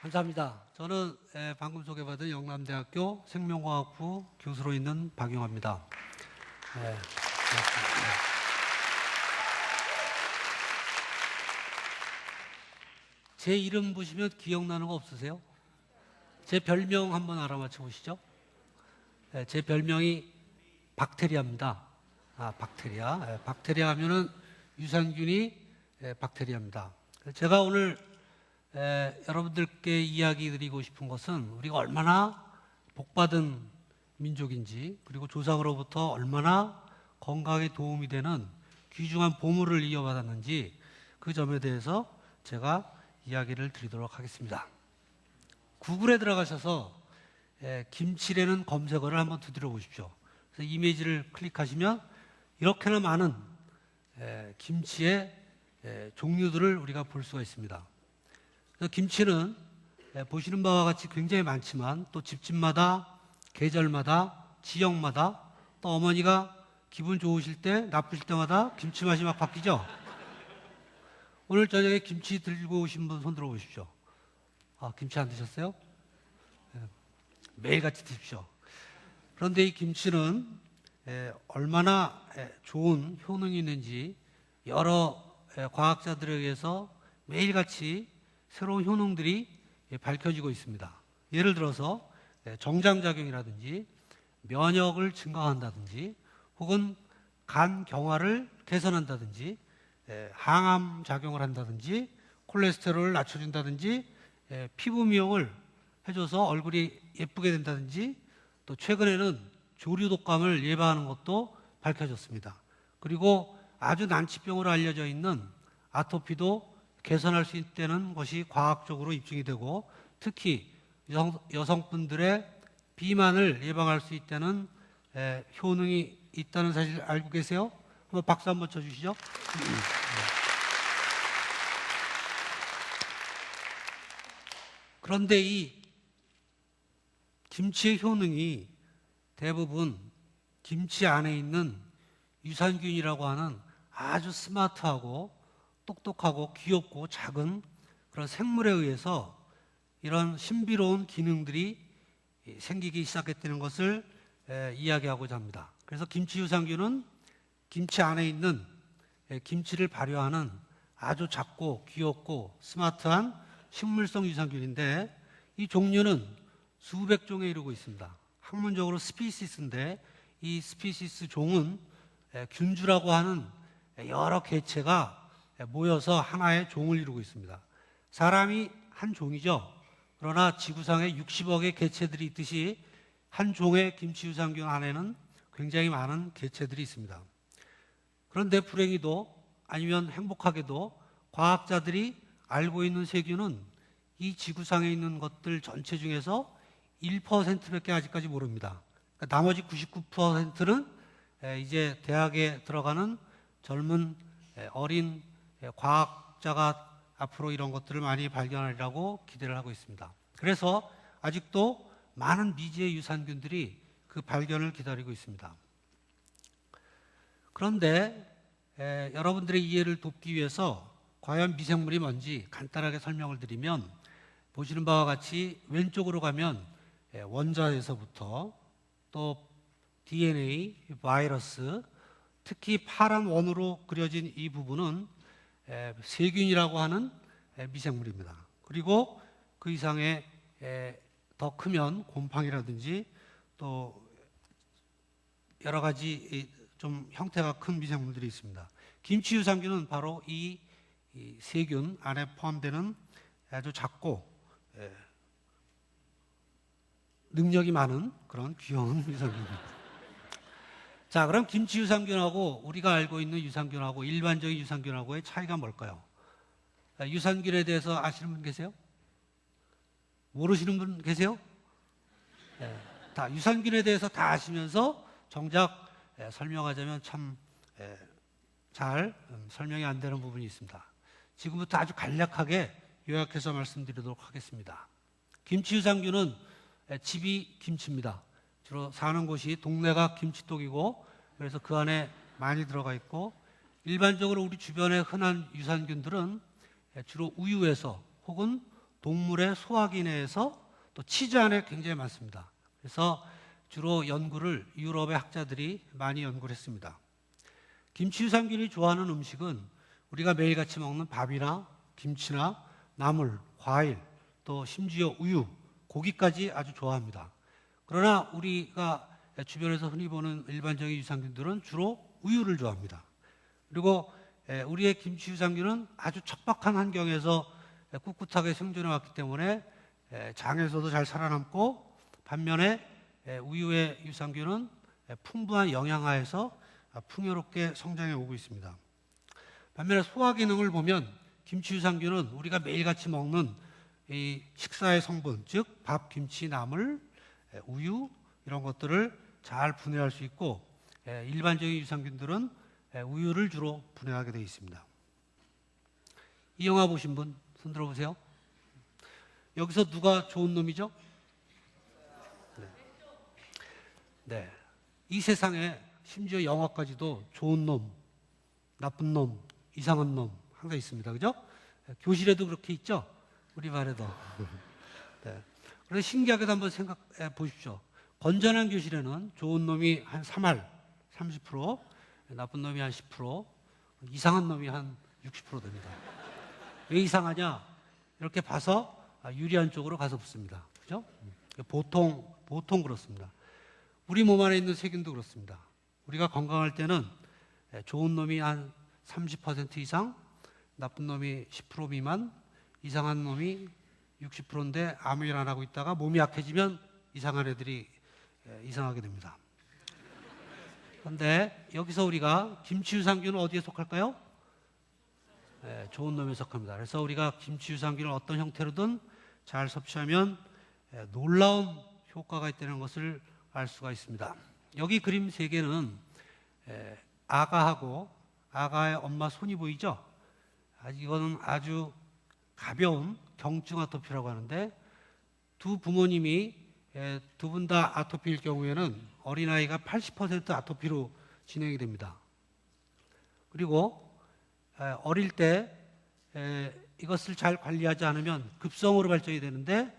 감사합니다. 저는 방금 소개받은 영남대학교 생명과학부 교수로 있는 박용화입니다. 고맙습니다. 제 이름 보시면 기억나는 거 없으세요? 제 별명 한번 알아맞혀 보시죠. 제 별명이 박테리아입니다. 박테리아. 박테리아 하면은 유산균이 박테리아입니다. 제가 오늘 여러분들께 이야기 드리고 싶은 것은 우리가 얼마나 복받은 민족인지, 그리고 조상으로부터 얼마나 건강에 도움이 되는 귀중한 보물을 이어받았는지 그 점에 대해서 제가 이야기를 드리도록 하겠습니다. 구글에 들어가셔서 김치라는 검색어를 한번 두드려 보십시오. 그래서 이미지를 클릭하시면 이렇게나 많은 김치의 종류들을 우리가 볼 수가 있습니다. 김치는 보시는 바와 같이 굉장히 많지만 또 집집마다, 계절마다, 지역마다, 또 어머니가 기분 좋으실 때, 나쁘실 때마다 김치 맛이 막 바뀌죠? 오늘 저녁에 김치 들고 오신 분 손 들어 보십시오. 김치 안 드셨어요? 매일같이 드십시오. 그런데 이 김치는 얼마나 좋은 효능이 있는지 여러 과학자들에 의해서 매일같이 새로운 효능들이 밝혀지고 있습니다. 예를 들어서 정장작용이라든지 면역을 증강한다든지 혹은 간 경화를 개선한다든지 항암 작용을 한다든지 콜레스테롤을 낮춰준다든지 피부 미용을 해줘서 얼굴이 예쁘게 된다든지 또 최근에는 조류 독감을 예방하는 것도 밝혀졌습니다. 그리고 아주 난치병으로 알려져 있는 아토피도 개선할 수 있다는 것이 과학적으로 입증이 되고, 특히 여성분들의 비만을 예방할 수 있다는 효능이 있다는 사실 알고 계세요? 한번 박수 한번 쳐주시죠. 그런데 이 김치의 효능이 대부분 김치 안에 있는 유산균이라고 하는 아주 스마트하고 똑똑하고 귀엽고 작은 그런 생물에 의해서 이런 신비로운 기능들이 생기기 시작했다는 것을 이야기하고자 합니다. 그래서 김치 유산균은 김치 안에 있는 김치를 발효하는 아주 작고 귀엽고 스마트한 식물성 유산균인데, 이 종류는 수백 종에 이르고 있습니다. 학문적으로 스피시스인데 이 스피시스 종은 균주라고 하는 여러 개체가 모여서 하나의 종을 이루고 있습니다. 사람이 한 종이죠. 그러나 지구상에 60억의 개체들이 있듯이 한 종의 김치 유산균 안에는 굉장히 많은 개체들이 있습니다. 그런데 불행히도 아니면 행복하게도 과학자들이 알고 있는 세균은 이 지구상에 있는 것들 전체 중에서 1%밖에 아직까지 모릅니다. 그러니까 나머지 99%는 이제 대학에 들어가는 젊은 어린 과학자가 앞으로 이런 것들을 많이 발견하리라고 기대를 하고 있습니다. 그래서 아직도 많은 미지의 유산균들이 그 발견을 기다리고 있습니다. 그런데 여러분들의 이해를 돕기 위해서 과연 미생물이 뭔지 간단하게 설명을 드리면, 보시는 바와 같이 왼쪽으로 가면 원자에서부터 또 DNA, 바이러스, 특히 파란 원으로 그려진 이 부분은 세균이라고 하는 미생물입니다. 그리고 그 이상의 더 크면 곰팡이라든지 또 여러 가지 좀 형태가 큰 미생물들이 있습니다. 김치 유산균은 바로 이 세균 안에 포함되는 아주 작고 능력이 많은 그런 귀여운 유산균입니다. 자, 그럼 김치 유산균하고 우리가 알고 있는 유산균하고 일반적인 유산균하고의 차이가 뭘까요? 유산균에 대해서 아시는 분 계세요? 모르시는 분 계세요? 다 유산균에 대해서 다 아시면서 정작 설명하자면 참 잘 설명이 안 되는 부분이 있습니다. 지금부터 아주 간략하게 요약해서 말씀드리도록 하겠습니다. 김치 유산균은 집이 김치입니다. 주로 사는 곳이 동네가 김치독이고, 그래서 그 안에 많이 들어가 있고, 일반적으로 우리 주변에 흔한 유산균들은 주로 우유에서 혹은 동물의 소화기 내에서 또 치즈 안에 굉장히 많습니다. 그래서 주로 연구를 유럽의 학자들이 많이 연구를 했습니다. 김치 유산균이 좋아하는 음식은 우리가 매일같이 먹는 밥이나 김치나 나물, 과일, 또 심지어 우유, 고기까지 아주 좋아합니다. 그러나 우리가 주변에서 흔히 보는 일반적인 유산균들은 주로 우유를 좋아합니다. 그리고 우리의 김치 유산균은 아주 척박한 환경에서 꿋꿋하게 생존해 왔기 때문에 장에서도 잘 살아남고, 반면에 우유의 유산균은 풍부한 영양하에서 풍요롭게 성장해 오고 있습니다. 반면에 소화 기능을 보면 김치 유산균은 우리가 매일같이 먹는 이 식사의 성분, 즉 밥, 김치, 나물, 우유 이런 것들을 잘 분해할 수 있고, 일반적인 유산균들은 우유를 주로 분해하게 되어 있습니다. 이 영화 보신 분 손 들어보세요. 여기서 누가 좋은 놈이죠? 네. 이 세상에 심지어 영화까지도 좋은 놈, 나쁜 놈, 이상한 놈 항상 있습니다. 그죠? 교실에도 그렇게 있죠? 우리 반에도. 네. 그래서 신기하게도 한번 생각해 보십시오. 건전한 교실에는 좋은 놈이 한 3할, 30%, 나쁜 놈이 한 10%, 이상한 놈이 한 60% 됩니다. 왜 이상하냐? 이렇게 봐서 유리한 쪽으로 가서 붙습니다. 그죠? 보통 그렇습니다. 우리 몸 안에 있는 세균도 그렇습니다. 우리가 건강할 때는 좋은 놈이 한 30% 이상, 나쁜 놈이 10% 미만, 이상한 놈이 60%인데 아무 일 안 하고 있다가 몸이 약해지면 이상한 애들이 이상하게 됩니다. 그런데 여기서 우리가 김치 유산균은 어디에 속할까요? 좋은 놈에 속합니다. 그래서 우리가 김치 유산균을 어떤 형태로든 잘 섭취하면 놀라운 효과가 있다는 것을 알 수가 있습니다. 여기 그림 3개는 아가하고 아가의 엄마 손이 보이죠? 이거는 아주 가벼운 경증 아토피라고 하는데, 두 부모님이 두 분 다 아토피일 경우에는 어린아이가 80% 아토피로 진행이 됩니다. 그리고 어릴 때 이것을 잘 관리하지 않으면 급성으로 발전이 되는데,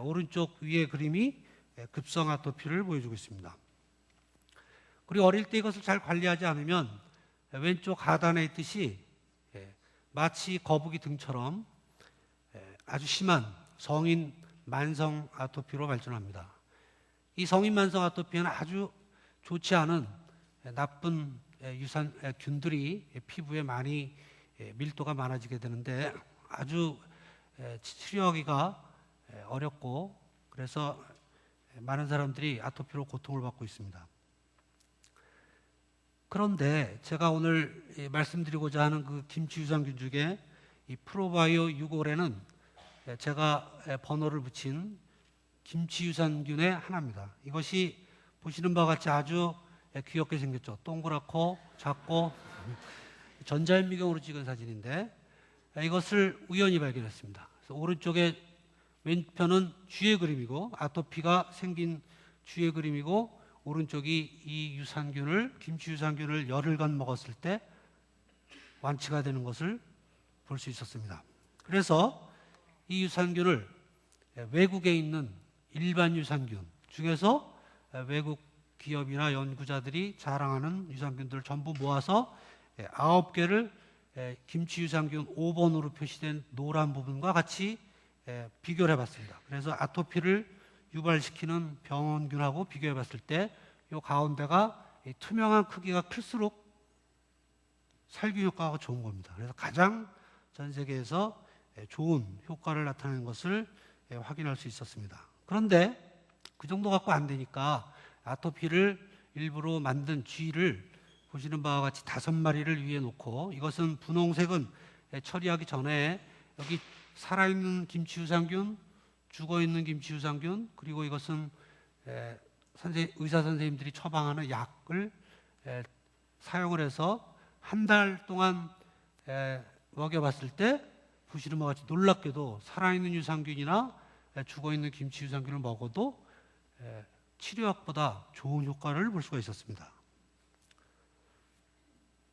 오른쪽 위의 그림이 급성 아토피를 보여주고 있습니다. 그리고 어릴 때 이것을 잘 관리하지 않으면 왼쪽 하단에 있듯이 마치 거북이 등처럼 아주 심한 성인 만성 아토피로 발전합니다. 이 성인 만성 아토피는 아주 좋지 않은 나쁜 유산균들이 피부에 많이 밀도가 많아지게 되는데, 아주 치료하기가 어렵고, 그래서 많은 사람들이 아토피로 고통을 받고 있습니다. 그런데 제가 오늘 말씀드리고자 하는 그 김치 유산균 중에 이 프로바이오 6월에는 제가 번호를 붙인 김치 유산균의 하나입니다. 이것이 보시는 바와 같이 아주 귀엽게 생겼죠. 동그랗고 작고 전자현미경으로 찍은 사진인데, 이것을 우연히 발견했습니다. 그래서 오른쪽에 왼편은 쥐의 그림이고, 아토피가 생긴 쥐의 그림이고, 오른쪽이 이 유산균을, 김치 유산균을 열흘간 먹었을 때 완치가 되는 것을 볼 수 있었습니다. 그래서 이 유산균을 외국에 있는 일반 유산균 중에서 외국 기업이나 연구자들이 자랑하는 유산균들을 전부 모아서 9개를 김치 유산균 5번으로 표시된 노란 부분과 같이 비교를 해봤습니다. 그래서 아토피를 유발시키는 병원균하고 비교해 봤을 때 이 가운데가 투명한 크기가 클수록 살균 효과가 좋은 겁니다. 그래서 가장 전 세계에서 좋은 효과를 나타내는 것을 확인할 수 있었습니다. 그런데 그 정도 갖고 안 되니까 아토피를 일부러 만든 쥐를 보시는 바와 같이 5마리를 위에 놓고, 이것은 분홍색은 처리하기 전에 여기 살아있는 김치 유산균, 죽어있는 김치 유산균, 그리고 이것은 의사 선생님들이 처방하는 약을 사용을 해서 한 달 동안 먹여봤을 때 보시는 바와 같이 놀랍게도 살아있는 유산균이나 죽어있는 김치 유산균을 먹어도 치료약보다 좋은 효과를 볼 수가 있었습니다.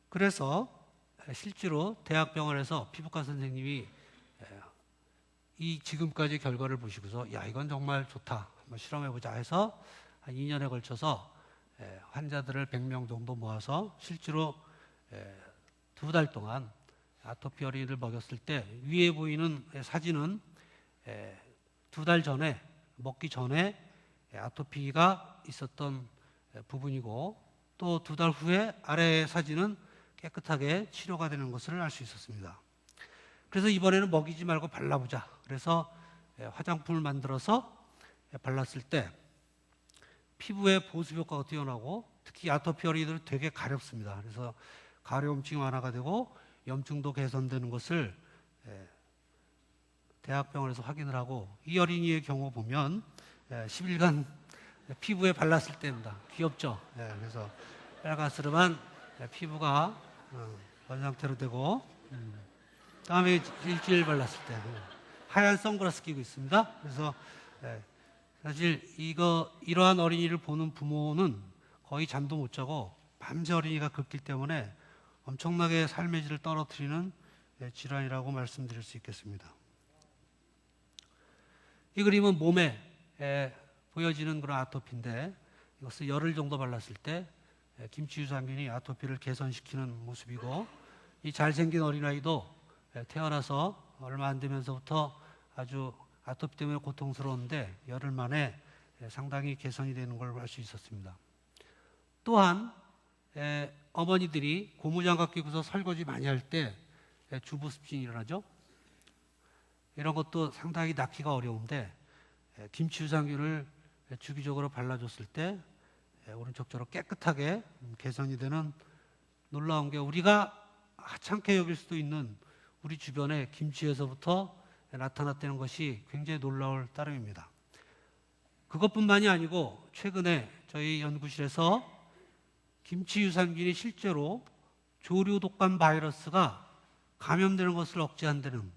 그래서 실제로 대학병원에서 피부과 선생님이 이 지금까지 결과를 보시고서 야 이건 정말 좋다, 한번 실험해보자 해서 한 2년에 걸쳐서 환자들을 100명 정도 모아서 실제로 2달 동안 아토피 어린이를 먹였을 때 위에 보이는 사진은 2달 전에 먹기 전에 아토피가 있었던 부분이고, 또 2달 후에 아래의 사진은 깨끗하게 치료가 되는 것을 알 수 있었습니다. 그래서 이번에는 먹이지 말고 발라보자. 그래서 화장품을 만들어서 발랐을 때 피부의 보습 효과가 뛰어나고, 특히 아토피 어린이들은 되게 가렵습니다. 그래서 가려움증이 완화가 되고 염증도 개선되는 것을 대학병원에서 확인을 하고, 이 어린이의 경우 보면 10일간 피부에 발랐을 때입니다. 귀엽죠? 그래서 빨간스름한 피부가 원 상태로 되고, 다음에 일주일 발랐을 때 하얀 선글라스 끼고 있습니다. 그래서 사실 이러한 어린이를 보는 부모는 거의 잠도 못 자고 밤새 어린이가 긁기 때문에 엄청나게 삶의 질을 떨어뜨리는 질환이라고 말씀드릴 수 있겠습니다. 이 그림은 몸에 보여지는 그런 아토피인데, 이것을 열흘 정도 발랐을 때 김치 유산균이 아토피를 개선시키는 모습이고, 이 잘생긴 어린아이도 태어나서 얼마 안 되면서부터 아주 아토피 때문에 고통스러운데 열흘 만에 상당히 개선이 되는 걸 알 수 있었습니다. 또한 어머니들이 고무장갑 끼고서 설거지 많이 할 때 주부습진이 일어나죠. 이런 것도 상당히 낫기가 어려운데 김치 유산균을 주기적으로 발라줬을 때 오른쪽처럼 깨끗하게 개선이 되는, 놀라운 게 우리가 하찮게 여길 수도 있는 우리 주변에 김치에서부터 나타났다는 것이 굉장히 놀라울 따름입니다. 그것뿐만이 아니고 최근에 저희 연구실에서 김치 유산균이 실제로 조류 독감 바이러스가 감염되는 것을 억제한다는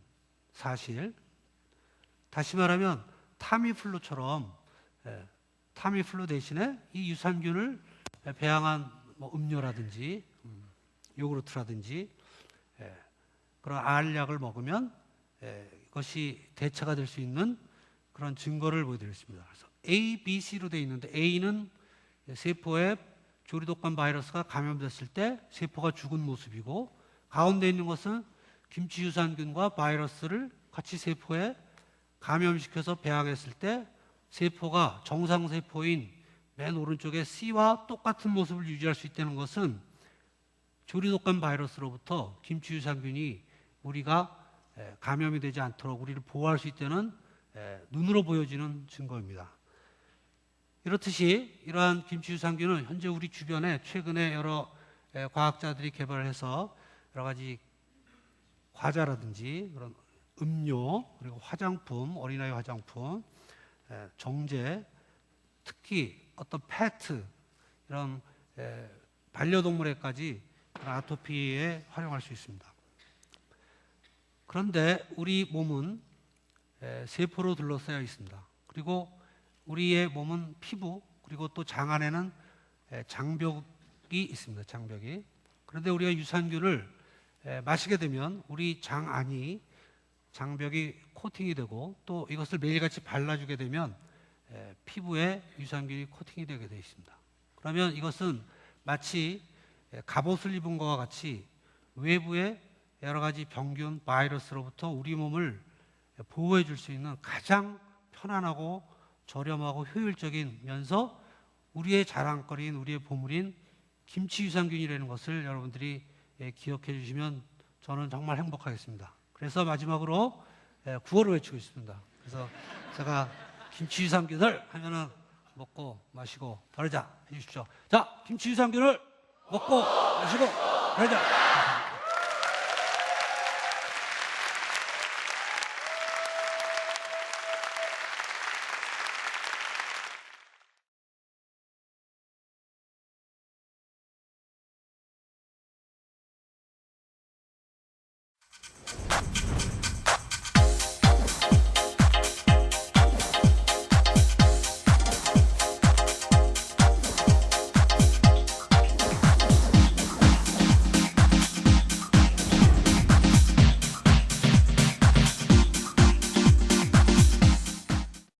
사실, 다시 말하면 타미플루처럼 타미플루 대신에 이 유산균을 배양한 음료라든지 요구르트라든지 그런 알약을 먹으면 이것이 대처가 될 수 있는 그런 증거를 보여드렸습니다. 그래서 A, B, C로 되어 있는데, A는 세포에 조류독감 바이러스가 감염됐을 때 세포가 죽은 모습이고, 가운데 있는 것은 김치 유산균과 바이러스를 같이 세포에 감염시켜서 배양했을 때 세포가 정상세포인 맨 오른쪽에 C와 똑같은 모습을 유지할 수 있다는 것은 조류독감 바이러스로부터 김치 유산균이 우리가 감염이 되지 않도록 우리를 보호할 수 있다는 눈으로 보여지는 증거입니다. 이렇듯이 이러한 김치 유산균은 현재 우리 주변에 최근에 여러 과학자들이 개발을 해서 여러 가지 과자라든지 그런 음료, 그리고 화장품, 어린아이 화장품, 정제, 특히 어떤 페트, 이런 반려동물에까지 아토피에 활용할 수 있습니다. 그런데 우리 몸은 세포로 둘러싸여 있습니다. 그리고 우리의 몸은 피부, 그리고 또 장 안에는 장벽이 있습니다. 장벽이. 그런데 우리가 유산균을 마시게 되면 우리 장 안이 장벽이 코팅이 되고, 또 이것을 매일같이 발라주게 되면 피부에 유산균이 코팅이 되게 되어 있습니다. 그러면 이것은 마치 갑옷을 입은 것과 같이 외부에 여러 가지 병균, 바이러스로부터 우리 몸을 보호해 줄 수 있는 가장 편안하고 저렴하고 효율적이면서 우리의 자랑거리인, 우리의 보물인 김치 유산균이라는 것을 여러분들이 기억해 주시면 저는 정말 행복하겠습니다. 그래서 마지막으로 구호를 외치고 있습니다. 그래서 제가 김치 유산균을 하면은 먹고 마시고 바르자 해주십시오. 자, 김치 유산균을 먹고 마시고 바르자.